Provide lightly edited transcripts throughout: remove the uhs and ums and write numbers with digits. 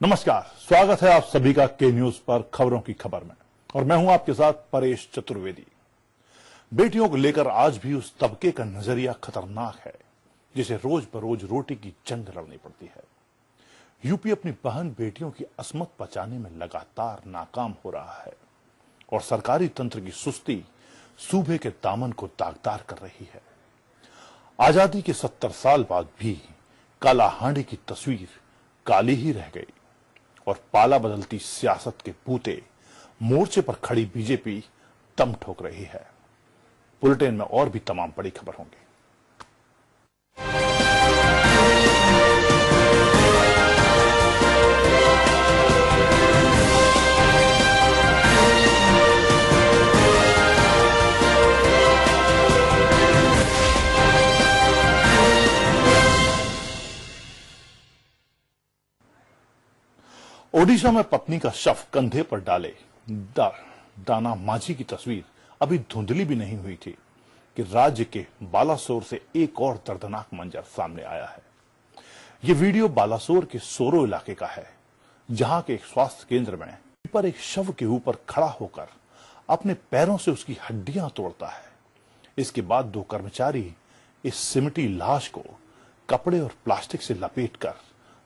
नमस्कार, स्वागत है आप सभी का के न्यूज पर खबरों की खबर में और मैं हूं आपके साथ परेश चतुर्वेदी। बेटियों को लेकर आज भी उस तबके का नजरिया खतरनाक है जिसे रोज बरोज रोटी की जंग लड़नी पड़ती है। यूपी अपनी बहन बेटियों की असमत बचाने में लगातार नाकाम हो रहा है और सरकारी तंत्र की सुस्ती सूबे के दामन को दागदार कर रही है। आजादी के 70 साल बाद भी कालाहांडी की तस्वीर काली ही रह गई और पाला बदलती सियासत के बूते मोर्चे पर खड़ी बीजेपी दम ठोक रही है। बुलेटिन में और भी तमाम बड़ी खबर होंगी। ओडिशा में पत्नी का शव कंधे पर डाले दाना माझी की तस्वीर अभी धुंधली भी नहीं हुई थी कि राज्य के बालासोर से एक और दर्दनाक मंजर सामने आया है। यह वीडियो बालासोर के सोरो इलाके का है, जहां के एक स्वास्थ्य केंद्र में पर एक शव के ऊपर खड़ा होकर अपने पैरों से उसकी हड्डियां तोड़ता है। इसके बाद दो कर्मचारी इस सिमटी लाश को कपड़े और प्लास्टिक से लपेटकर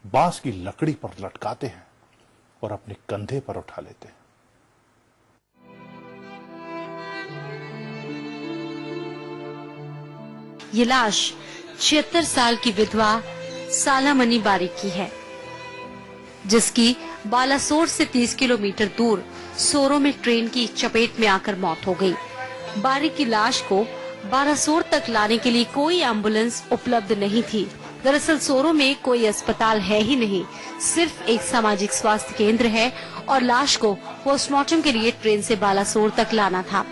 बांस की लकड़ी पर लटकाते हैं और अपने कंधे पर उठा लेते हैं। ये लाश 76 साल की विधवा सालामणि बारी की है, जिसकी बालासोर से 30 किलोमीटर दूर सोरो में ट्रेन की चपेट में आकर मौत हो गई। बारी की लाश को बालासोर तक लाने के लिए कोई एम्बुलेंस उपलब्ध नहीं थी। दरअसल सोरो में कोई अस्पताल है ही नहीं, सिर्फ एक सामाजिक स्वास्थ्य केंद्र है और लाश को पोस्टमार्टम के लिए ट्रेन से बालासोर तक लाना था।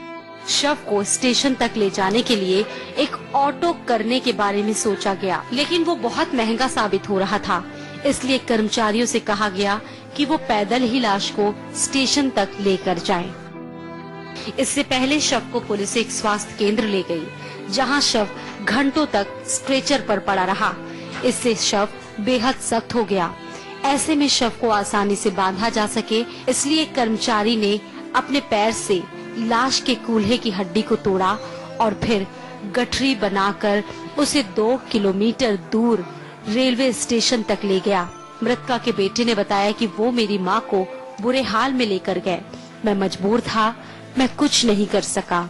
शव को स्टेशन तक ले जाने के लिए एक ऑटो करने के बारे में सोचा गया, लेकिन वो बहुत महंगा साबित हो रहा था। इसलिए कर्मचारियों से कहा गया कि वो पैदल ही लाश को स्टेशन तक लेकर जाएं। इससे पहले शव को पुलिस एक स्वास्थ्य केंद्र ले गई, जहां शव घंटों तक स्ट्रेचर पर पड़ा रहा। इससे शव बेहद सख्त हो गया। ऐसे में शव को आसानी से बांधा जा सके, इसलिए कर्मचारी ने अपने पैर से लाश के कूल्हे की हड्डी को तोड़ा और फिर गठरी बनाकर उसे 2 किलोमीटर दूर रेलवे स्टेशन तक ले गया। मृतका के बेटे ने बताया कि वो मेरी माँ को बुरे हाल में लेकर गए, मैं मजबूर था, मैं कुछ नहीं कर सका।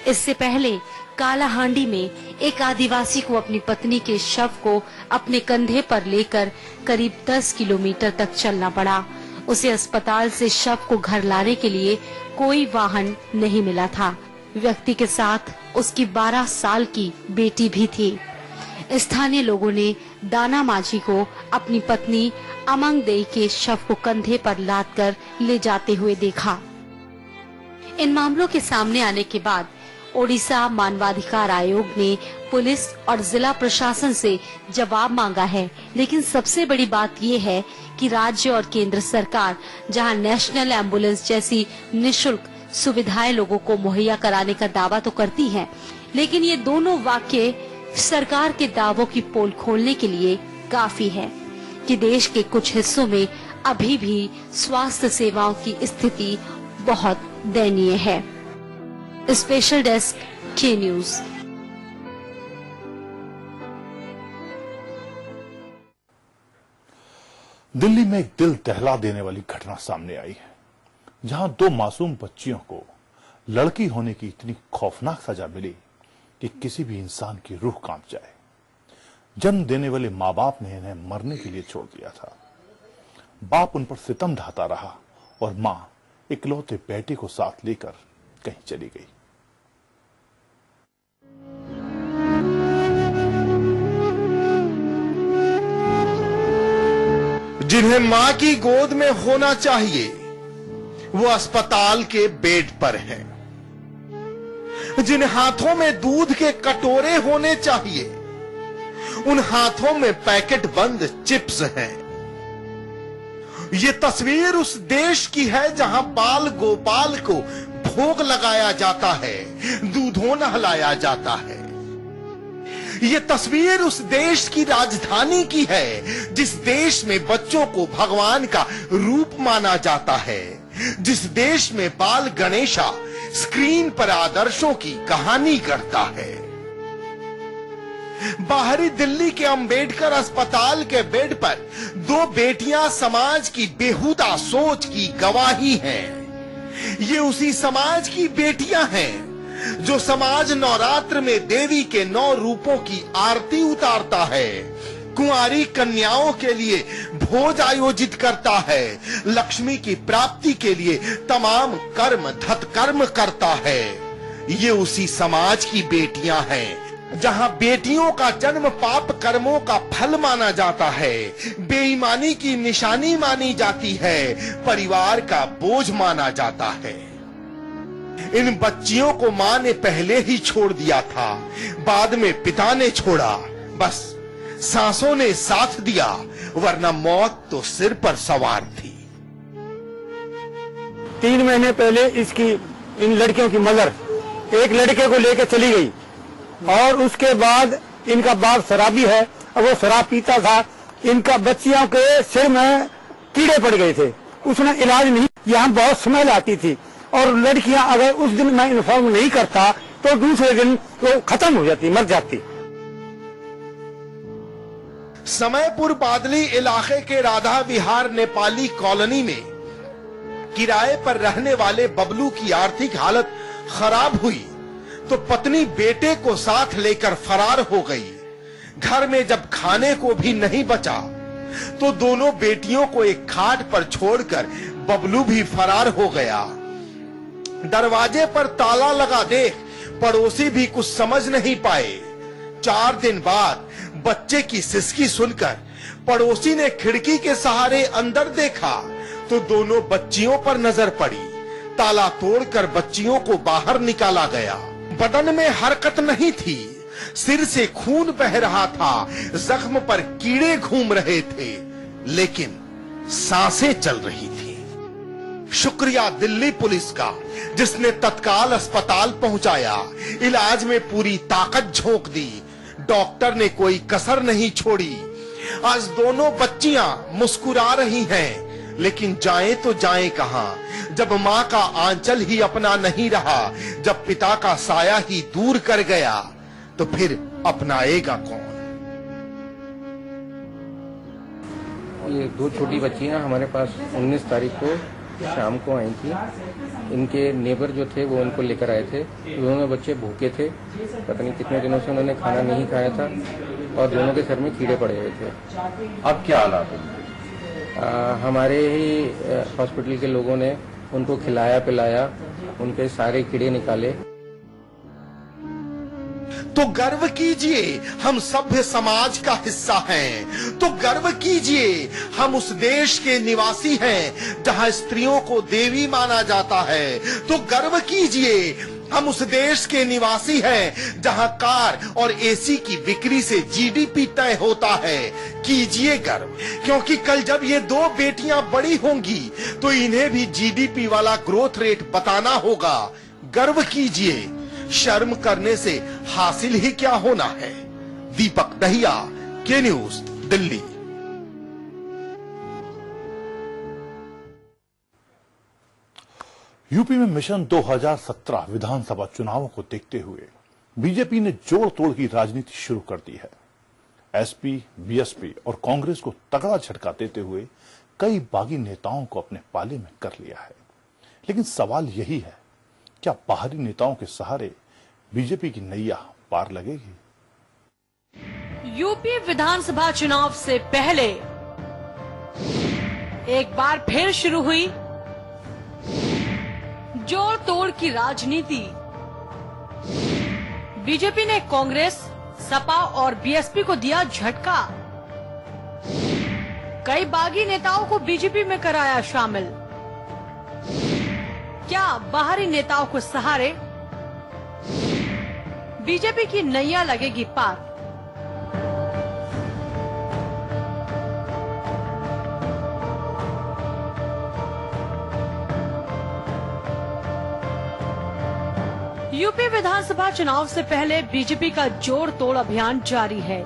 इससे पहले कालाहांडी में एक आदिवासी को अपनी पत्नी के शव को अपने कंधे पर लेकर करीब 10 किलोमीटर तक चलना पड़ा। उसे अस्पताल से शव को घर लाने के लिए कोई वाहन नहीं मिला था। व्यक्ति के साथ उसकी 12 साल की बेटी भी थी। स्थानीय लोगों ने दाना माझी को अपनी पत्नी अमंग देई के शव को कंधे पर लादकर ले जाते हुए देखा। इन मामलों के सामने आने के बाद ओडिशा मानवाधिकार आयोग ने पुलिस और जिला प्रशासन से जवाब मांगा है, लेकिन सबसे बड़ी बात ये है कि राज्य और केंद्र सरकार जहां नेशनल एम्बुलेंस जैसी निशुल्क सुविधाएं लोगों को मुहैया कराने का दावा तो करती है, लेकिन ये दोनों वाक्य सरकार के दावों की पोल खोलने के लिए काफी है कि देश के कुछ हिस्सों में अभी भी स्वास्थ्य सेवाओं की स्थिति बहुत दयनीय है। स्पेशल डेस्क के न्यूज। दिल्ली में एक दिल दहला देने वाली घटना सामने आई है, जहां 2 मासूम बच्चियों को लड़की होने की इतनी खौफनाक सजा मिली कि किसी भी इंसान की रूह कांप जाए। जन्म देने वाले माँ बाप ने इन्हें मरने के लिए छोड़ दिया था। बाप उन पर सितम ढाता रहा और माँ इकलौते बेटे को साथ लेकर कहीं चली गई। जिन्हें मां की गोद में होना चाहिए वो अस्पताल के बेड पर हैं। जिन हाथों में दूध के कटोरे होने चाहिए उन हाथों में पैकेट बंद चिप्स हैं। ये तस्वीर उस देश की है जहां बाल गोपाल को भोग लगाया जाता है, दूधों नहलाया जाता है। ये तस्वीर उस देश की राजधानी की है जिस देश में बच्चों को भगवान का रूप माना जाता है, जिस देश में बाल गणेशा स्क्रीन पर आदर्शों की कहानी करता है। बाहरी दिल्ली के अंबेडकर अस्पताल के बेड पर दो बेटियां समाज की बेहुदा सोच की गवाही हैं। ये उसी समाज की बेटियां हैं जो समाज नवरात्र में देवी के 9 रूपों की आरती उतारता है, कुंवारी कन्याओं के लिए भोज आयोजित करता है, लक्ष्मी की प्राप्ति के लिए तमाम कर्म धतकर्म करता है। ये उसी समाज की बेटियां हैं जहां बेटियों का जन्म पाप कर्मों का फल माना जाता है, बेईमानी की निशानी मानी जाती है, परिवार का बोझ माना जाता है। इन बच्चियों को मां ने पहले ही छोड़ दिया था, बाद में पिता ने छोड़ा, बस सांसों ने साथ दिया, वरना मौत तो सिर पर सवार थी। 3 महीने पहले इसकी इन लड़कियों की मदर एक लड़के को लेकर चली गई और उसके बाद इनका बाप शराबी है और वो शराब पीता था। इनका बच्चियों के सिर में कीड़े पड़ गए थे, उसने इलाज नहीं, यहाँ बहुत स्मेल आती थी और लड़कियां अगर उस दिन मैं इन्फॉर्म नहीं करता तो दूसरे दिन वो खत्म हो जाती, मर जाती। समयपुर बादली इलाके के राधा विहार नेपाली कॉलोनी में किराए पर रहने वाले बबलू की आर्थिक हालत खराब हुई तो पत्नी बेटे को साथ लेकर फरार हो गई। घर में जब खाने को भी नहीं बचा तो दोनों बेटियों को एक खाट पर छोड़कर बबलू भी फरार हो गया। दरवाजे पर ताला लगा देख पड़ोसी भी कुछ समझ नहीं पाए। 4 दिन बाद बच्चे की सिसकी सुनकर पड़ोसी ने खिड़की के सहारे अंदर देखा तो दोनों बच्चियों पर नजर पड़ी। ताला तोड़कर बच्चियों को बाहर निकाला गया। बदन में हरकत नहीं थी, सिर से खून बह रहा था, जख्म पर कीड़े घूम रहे थे, लेकिन सांसें चल रही थी। शुक्रिया दिल्ली पुलिस का जिसने तत्काल अस्पताल पहुंचाया, इलाज में पूरी ताकत झोंक दी। डॉक्टर ने कोई कसर नहीं छोड़ी। आज दोनों बच्चियां मुस्कुरा रही हैं, लेकिन जाएं तो जाएं कहां जब मां का आंचल ही अपना नहीं रहा, जब पिता का साया ही दूर कर गया तो फिर अपनाएगा कौन। ये 2 छोटी बच्चियां हमारे पास 19 तारीख को शाम को आई थी। इनके नेबर जो थे वो उनको लेकर आए थे। दोनों बच्चे भूखे थे, पता नहीं कितने दिनों से उन्होंने खाना नहीं खाया था और दोनों के सर में कीड़े पड़े हुए थे। अब क्या हालात है? हमारे ही हॉस्पिटल के लोगों ने उनको खिलाया पिलाया, उनके सारे कीड़े निकाले। तो गर्व कीजिए हम सभ्य समाज का हिस्सा हैं। तो गर्व कीजिए हम उस देश के निवासी हैं जहां स्त्रियों को देवी माना जाता है। तो गर्व कीजिए हम उस देश के निवासी हैं जहां कार और एसी की बिक्री से जीडीपी तय होता है। कीजिए गर्व, क्योंकि कल जब ये 2 बेटियां बड़ी होंगी तो इन्हें भी जीडीपी वाला ग्रोथ रेट बताना होगा। गर्व कीजिए, शर्म करने से हासिल ही क्या होना है। दीपक दहिया, के न्यूज, दिल्ली। यूपी में मिशन 2017 विधानसभा चुनावों को देखते हुए बीजेपी ने जोड़ तोड़ की राजनीति शुरू कर दी है। एसपी, बीएसपी और कांग्रेस को तगड़ा झटका देते हुए कई बागी नेताओं को अपने पाले में कर लिया है। लेकिन सवाल यही है, क्या बाहरी नेताओं के सहारे बीजेपी की नैया पार लगेगी? यूपी विधानसभा चुनाव से पहले एक बार फिर शुरू हुई जोड़ तोड़ की राजनीति। बीजेपी ने कांग्रेस, सपा और बीएसपी को दिया झटका। कई बागी नेताओं को बीजेपी में कराया शामिल। क्या बाहरी नेताओं को सहारे बीजेपी की नैया लगेगी पार? यूपी विधानसभा चुनाव से पहले बीजेपी का जोड़ तोड़ अभियान जारी है।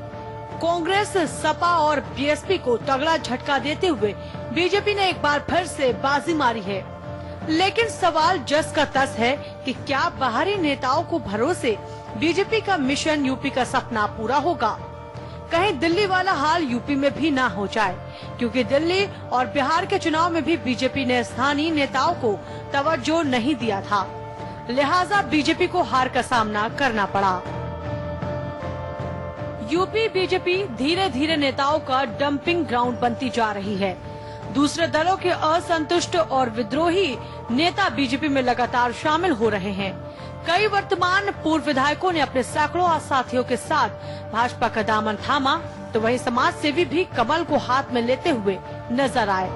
कांग्रेस, सपा और बीएसपी को तगड़ा झटका देते हुए बीजेपी ने एक बार फिर से बाजी मारी है। लेकिन सवाल जस का तस है कि क्या बाहरी नेताओं को भरोसे बीजेपी का मिशन यूपी का सपना पूरा होगा? कहीं दिल्ली वाला हाल यूपी में भी ना हो जाए, क्योंकि दिल्ली और बिहार के चुनाव में भी बीजेपी ने स्थानीय नेताओं को तवज्जो नहीं दिया था, लिहाजा बीजेपी को हार का सामना करना पड़ा। यूपी बीजेपी धीरे धीरे नेताओं का डंपिंग ग्राउंड बनती जा रही है। दूसरे दलों के असंतुष्ट और विद्रोही नेता बीजेपी में लगातार शामिल हो रहे हैं। कई वर्तमान पूर्व विधायकों ने अपने सैकड़ों साथियों के साथ भाजपा का दामन थामा, तो वहीं समाज सेवी भी कमल को हाथ में लेते हुए नजर आए।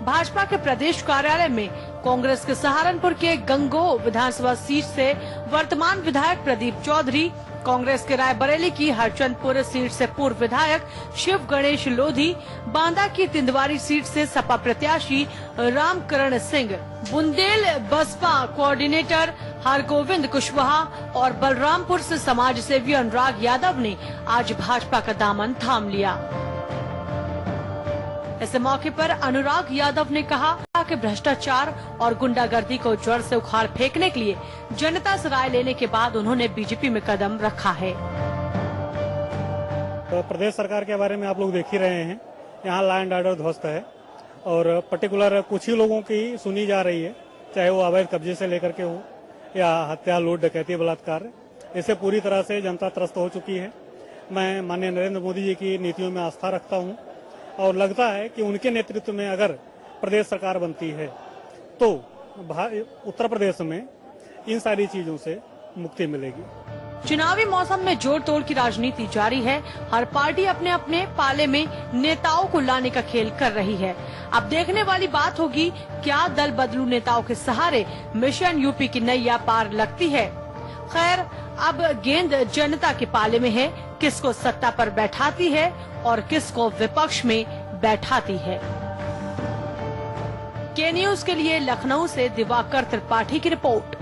भाजपा के प्रदेश कार्यालय में कांग्रेस के सहारनपुर के गंगोह विधानसभा सीट से वर्तमान विधायक प्रदीप चौधरी, कांग्रेस के रायबरेली की हरचंदपुर सीट से पूर्व विधायक शिव गणेश लोधी, बांदा की तिंदवारी सीट से सपा प्रत्याशी रामकरण सिंह, बुंदेल बसपा कोऑर्डिनेटर हरगोविंद कुशवाहा और बलरामपुर से समाज सेवी अनुराग यादव ने आज भाजपा का दामन थाम लिया। इस मौके पर अनुराग यादव ने कहा कि भ्रष्टाचार और गुंडागर्दी को जड़ से उखाड़ फेंकने के लिए जनता से राय लेने के बाद उन्होंने बीजेपी में कदम रखा है। तो प्रदेश सरकार के बारे में आप लोग देख ही रहे हैं, यहाँ लॉ एंड ऑर्डर ध्वस्त है और पर्टिकुलर कुछ ही लोगों की सुनी जा रही है, चाहे वो अवैध कब्जे से लेकर के हो या हत्या, लूट, डकैती, बलात्कार। इससे पूरी तरह से जनता त्रस्त हो चुकी है। मैं माननीय नरेंद्र मोदी जी की नीतियों में आस्था रखता हूँ और लगता है कि उनके नेतृत्व में अगर प्रदेश सरकार बनती है तो उत्तर प्रदेश में इन सारी चीजों से मुक्ति मिलेगी। चुनावी मौसम में जोड़ तोड़ की राजनीति जारी है। हर पार्टी अपने अपने पाले में नेताओं को लाने का खेल कर रही है। अब देखने वाली बात होगी क्या दल बदलू नेताओं के सहारे मिशन यूपी की नैया पार लगती है। खैर, अब गेंद जनता के पाले में है, किसको सत्ता पर बैठाती है और किसको विपक्ष में बैठाती है। के न्यूज के लिए लखनऊ से दिवाकर त्रिपाठी की रिपोर्ट।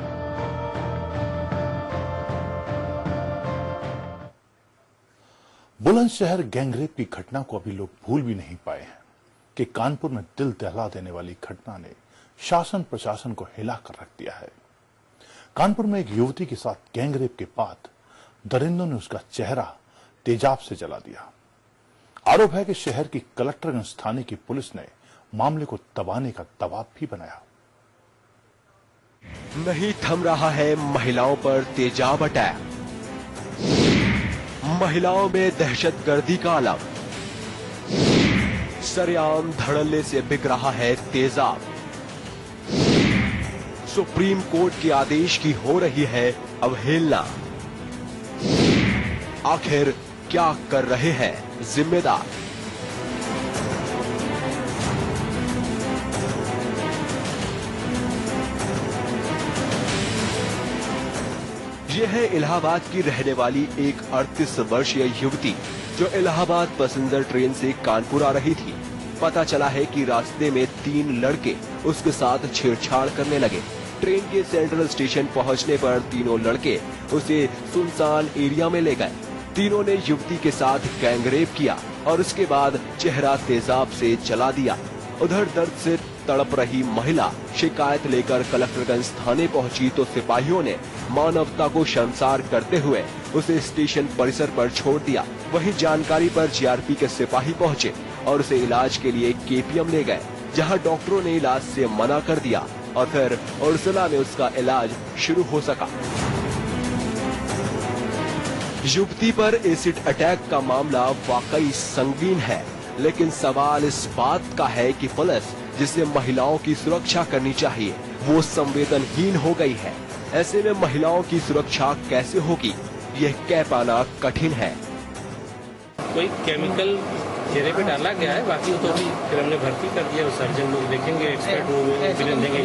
बुलंदशहर गैंगरेप की घटना को अभी लोग भूल भी नहीं पाए हैं कि कानपुर में दिल दहला देने वाली घटना ने शासन प्रशासन को हिला कर रख दिया है। कानपुर में एक युवती के साथ गैंगरेप के बाद दरिंदों ने उसका चेहरा तेजाब से जला दिया। आरोप है कि शहर की कलेक्टरगंज थाने की पुलिस ने मामले को दबाने का दबाव भी बनाया। नहीं थम रहा है महिलाओं पर तेजाब अटैक, महिलाओं में दहशतगर्दी का आलम, सरेआम धड़ल्ले से बिक रहा है तेजाब। सुप्रीम कोर्ट के आदेश की हो रही है अवहेलना। आखिर क्या कर रहे हैं जिम्मेदार? यह है इलाहाबाद की रहने वाली एक 38 वर्षीय युवती जो इलाहाबाद पैसेंजर ट्रेन से कानपुर आ रही थी। पता चला है कि रास्ते में 3 लड़के उसके साथ छेड़छाड़ करने लगे। ट्रेन के सेंट्रल स्टेशन पहुंचने पर तीनों लड़के उसे सुनसान एरिया में ले गए। तीनों ने युवती के साथ गैंगरेप किया और उसके बाद चेहरा तेजाब से जला दिया। उधर दर्द से तड़प रही महिला शिकायत लेकर कलेक्टरगंज थाने पहुंची तो सिपाहियों ने मानवता को शर्मसार करते हुए उसे स्टेशन परिसर पर छोड़ दिया। वहीं जानकारी पर जीआरपी के सिपाही पहुंचे और उसे इलाज के लिए केपीएम ले गए, जहां डॉक्टरों ने इलाज से मना कर दिया और फिर उर्सुला में उसका इलाज शुरू हो सका। युवती पर एसिड अटैक का मामला वाकई संगीन है, लेकिन सवाल इस बात का है कि पुलिस जिसे महिलाओं की सुरक्षा करनी चाहिए वो संवेदनहीन हो गई है। ऐसे में महिलाओं की सुरक्षा कैसे होगी, यह कह पाना कठिन है। कोई केमिकल चेहरे पे डाला गया है, बाकी तो अभी फिर हमने भर्ती कर दिया, सर्जन लोग देखेंगे, एक्सपर्ट ओपिनियन देंगे।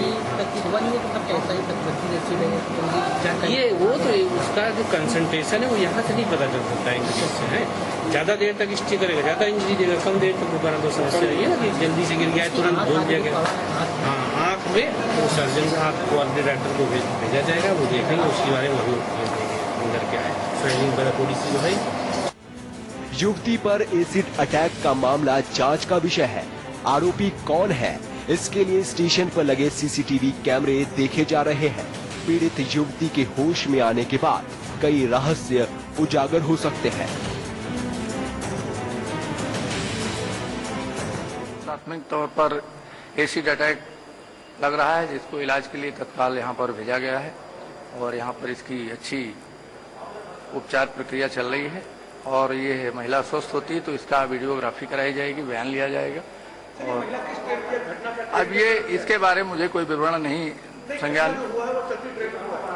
ये वो तो उसका जो कंसंट्रेशन है वो यहाँ से नहीं पता चल सकता है, से है। ज्यादा देर तक स्टे करेगा, ज्यादा इंजरी देगा, कम देर तक दोबारा तो समस्या ये ना कि जल्दी से गिर गया तुरंत धुल जाएगा। हाँ, आँख पे वो सर्जन को डायरेक्टर को भेजा जाएगा, वो देखेंगे, उसके बारे में वही अंदर क्या है, स्वेलिंग वगैरह थोड़ी सी जो है। युवती पर एसिड अटैक का मामला जांच का विषय है। आरोपी कौन है, इसके लिए स्टेशन पर लगे सीसीटीवी कैमरे देखे जा रहे हैं। पीड़ित युवती के होश में आने के बाद कई रहस्य उजागर हो सकते हैं। प्राथमिक तौर पर एसिड अटैक लग रहा है, जिसको इलाज के लिए तत्काल यहाँ पर भेजा गया है और यहाँ पर इसकी अच्छी उपचार प्रक्रिया चल रही है और ये महिला स्वस्थ होती है तो इसका वीडियोग्राफी कराई जाएगी, बयान लिया जाएगा। और अब ये इसके बारे में मुझे कोई विवरण नहीं, संज्ञान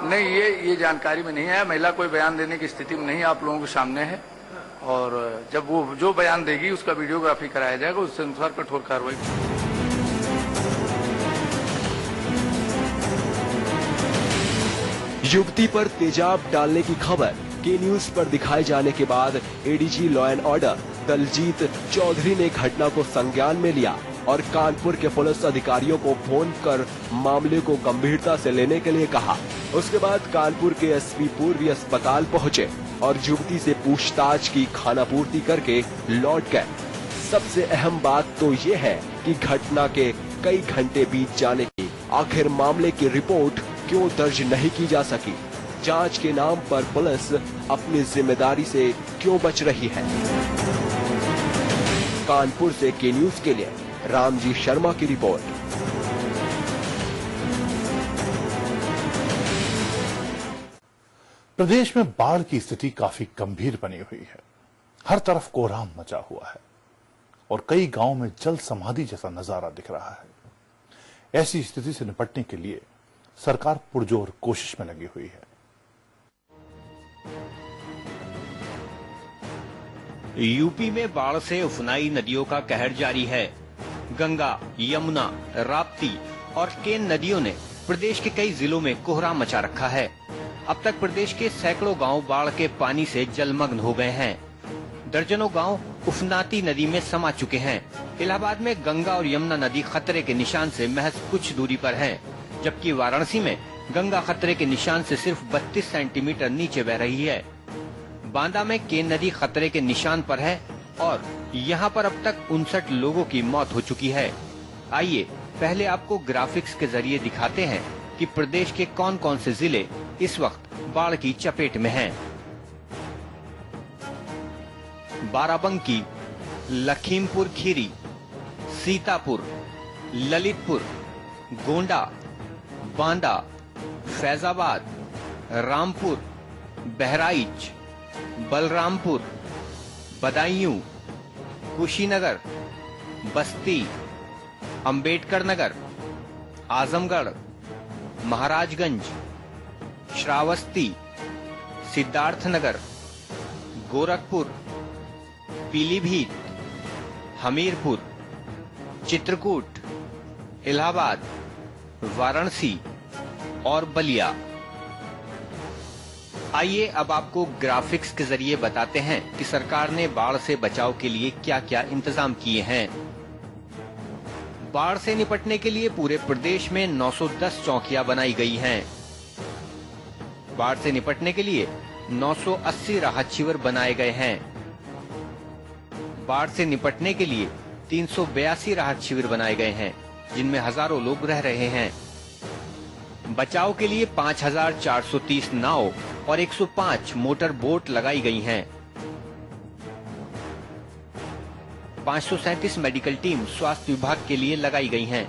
नहीं, ये जानकारी में नहीं है। महिला कोई बयान देने की स्थिति में नहीं, आप लोगों के सामने है और जब वो जो बयान देगी उसका वीडियोग्राफी कराया जाएगा, उसके अनुसार कठोर कार्रवाई। युवती पर तेजाब डालने की खबर के न्यूज पर दिखाए जाने के बाद ADG law and order Daljit Chaudhary ने घटना को संज्ञान में लिया और कानपुर के पुलिस अधिकारियों को फोन कर मामले को गंभीरता से लेने के लिए कहा। उसके बाद कानपुर के एसपी पूर्वी अस्पताल पहुंचे और युवती से पूछताछ की, खानापूर्ति करके लौट गए। सबसे अहम बात तो ये है कि घटना के कई घंटे बीत जाने की आखिर मामले की रिपोर्ट क्यों दर्ज नहीं की जा सकी। जांच के नाम पर पुलिस अपनी जिम्मेदारी से क्यों बच रही है। कानपुर से के न्यूज के लिए रामजी शर्मा की रिपोर्ट। प्रदेश में बाढ़ की स्थिति काफी गंभीर बनी हुई है। हर तरफ कोहराम मचा हुआ है और कई गांवों में जल समाधि जैसा नजारा दिख रहा है। ऐसी स्थिति से निपटने के लिए सरकार पुरजोर कोशिश में लगी हुई है। यूपी में बाढ़ से उफनाई नदियों का कहर जारी है। गंगा, यमुना, राप्ती और केन नदियों ने प्रदेश के कई जिलों में कोहराम मचा रखा है। अब तक प्रदेश के सैकड़ों गांव बाढ़ के पानी से जलमग्न हो गए हैं। दर्जनों गांव उफनाती नदी में समा चुके हैं। इलाहाबाद में गंगा और यमुना नदी खतरे के निशान से महज कुछ दूरी पर है, जबकि वाराणसी में गंगा खतरे के निशान से सिर्फ 32 सेंटीमीटर नीचे बह रही है। बांदा में केन नदी खतरे के निशान पर है और यहाँ पर अब तक 59 लोगों की मौत हो चुकी है। आइए पहले आपको ग्राफिक्स के जरिए दिखाते हैं कि प्रदेश के कौन कौन से जिले इस वक्त बाढ़ की चपेट में हैं। बाराबंकी, लखीमपुर खीरी, सीतापुर, ललितपुर, गोंडा, बांदा, फैजाबाद, रामपुर, बहराइच, बलरामपुर, बदायूं, कुशीनगर, बस्ती, अंबेडकर नगर, आजमगढ़, महाराजगंज, श्रावस्ती, सिद्धार्थनगर, गोरखपुर, पीलीभीत, हमीरपुर, चित्रकूट, इलाहाबाद, वाराणसी और बलिया। आइए अब आपको ग्राफिक्स के जरिए बताते हैं कि सरकार ने बाढ़ से बचाव के लिए क्या क्या इंतजाम किए हैं। बाढ़ से निपटने के लिए पूरे प्रदेश में 910 चौकियां बनाई गई हैं। बाढ़ से निपटने के लिए 980 राहत शिविर बनाए गए हैं। बाढ़ से निपटने के लिए 382 राहत शिविर बनाए गए हैं, जिनमें हजारों लोग रह रहे हैं। बचाव के लिए 5430 नाव और 105 मोटर बोट लगाई गई हैं। 537 मेडिकल टीम स्वास्थ्य विभाग के लिए लगाई गई हैं।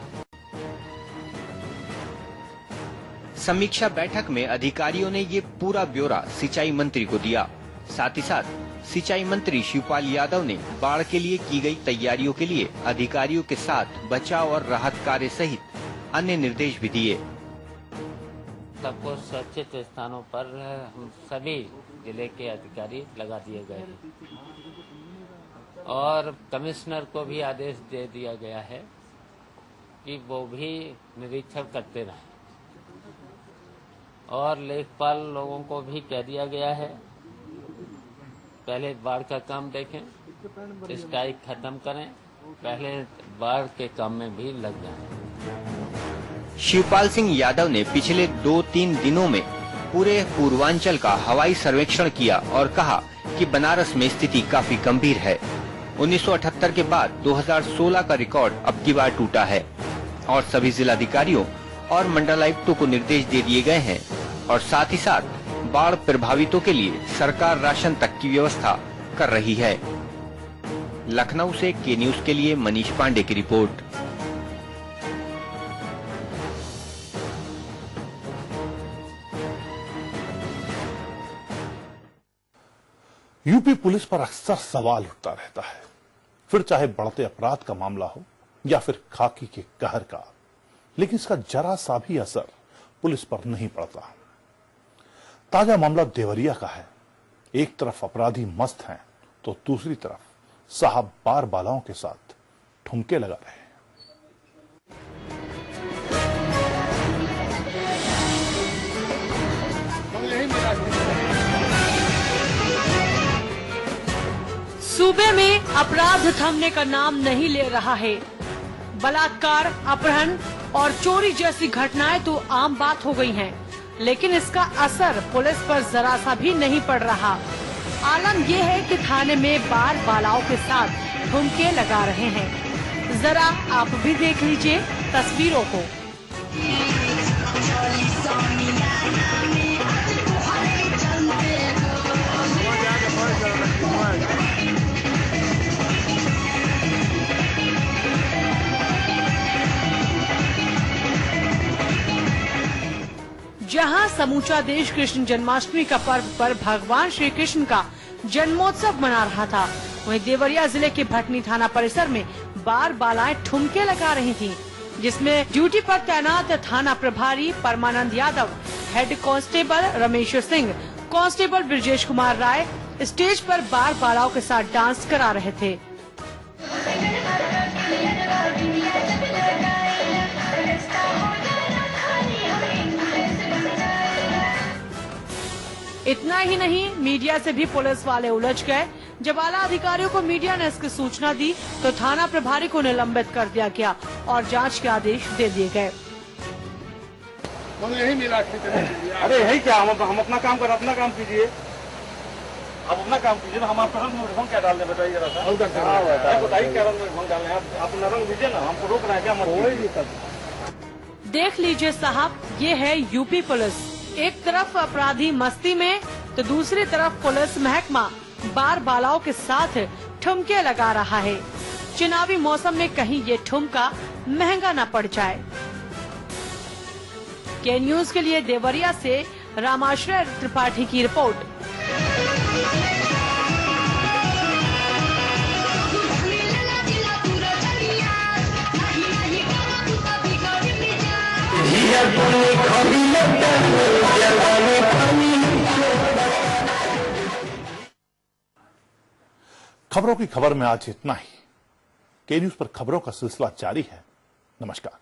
समीक्षा बैठक में अधिकारियों ने ये पूरा ब्यौरा सिंचाई मंत्री को दिया। साथ ही साथ सिंचाई मंत्री शिवपाल यादव ने बाढ़ के लिए की गई तैयारियों के लिए अधिकारियों के साथ बचाव और राहत कार्य सहित अन्य निर्देश भी दिए। सबको सुरक्षित स्थानों पर हम सभी जिले के अधिकारी लगा दिए गए हैं और कमिश्नर को भी आदेश दे दिया गया है कि वो भी निरीक्षण करते रहें और लेखपाल लोगों को भी कह दिया गया है पहले बाढ़ का काम देखें, स्ट्राइक खत्म करें, पहले बाढ़ के काम में भी लग जाएं। शिवपाल सिंह यादव ने पिछले 2-3 दिनों में पूरे पूर्वांचल का हवाई सर्वेक्षण किया और कहा कि बनारस में स्थिति काफी गंभीर है। 1978 के बाद 2016 का रिकॉर्ड अब की बार टूटा है और सभी जिलाधिकारियों और मंडलायुक्तों को निर्देश दे दिए गए हैं और साथ ही साथ बाढ़ प्रभावितों के लिए सरकार राशन तक की व्यवस्था कर रही है। लखनऊ से के न्यूज के लिए मनीष पांडे की रिपोर्ट। यूपी पुलिस पर अक्सर सवाल उठता रहता है, फिर चाहे बढ़ते अपराध का मामला हो या फिर खाकी के कहर का, लेकिन इसका जरा सा भी असर पुलिस पर नहीं पड़ता। ताजा मामला देवरिया का है। एक तरफ अपराधी मस्त हैं तो दूसरी तरफ साहब बार बालाओं के साथ ठुमके लगा रहे हैं। सूबे में अपराध थमने का नाम नहीं ले रहा है। बलात्कार, अपहरण और चोरी जैसी घटनाएं तो आम बात हो गई हैं, लेकिन इसका असर पुलिस पर जरा सा भी नहीं पड़ रहा। आलम यह है कि थाने में बार बालाओं के साथ ठुमके लगा रहे हैं। जरा आप भी देख लीजिए तस्वीरों को। जहां समूचा देश कृष्ण जन्माष्टमी का पर्व पर भगवान श्री कृष्ण का जन्मोत्सव मना रहा था, वहीं देवरिया जिले के भटनी थाना परिसर में बार बालाएं ठुमके लगा रही थीं, जिसमें ड्यूटी पर तैनात थाना प्रभारी Parmanand Yadav, head constable Ramesh Singh, constable Brajesh Kumar Rai stage पर बार बालाओं के साथ डांस करा रहे थे। इतना ही नहीं, मीडिया से भी पुलिस वाले उलझ गए। जब आला अधिकारियों को मीडिया ने इसकी सूचना दी तो थाना प्रभारी को निलंबित कर दिया गया और जांच के आदेश दे दिए गए। यही मिला। अरे यही क्या, हम अपना काम कर, अपना काम कीजिए, आप अपना काम कीजिए ना। हम आपका रंग क्या डाल दें, बताइए जरा सा। बताइए क्या रंग डालने, आप अपना रंग दीजिए ना, हमको रोक रहे हैं क्या? देख लीजिए साहब, ये है यूपी पुलिस। एक तरफ अपराधी मस्ती में तो दूसरी तरफ पुलिस महकमा बार बालाओं के साथ ठुमके लगा रहा है। चुनावी मौसम में कहीं ये ठुमका महंगा न पड़ जाए। के न्यूज के लिए देवरिया से रामाश्रय त्रिपाठी की रिपोर्ट। खबरों की खबर में आज इतना ही। के न्यूज पर खबरों का सिलसिला जारी है। नमस्कार।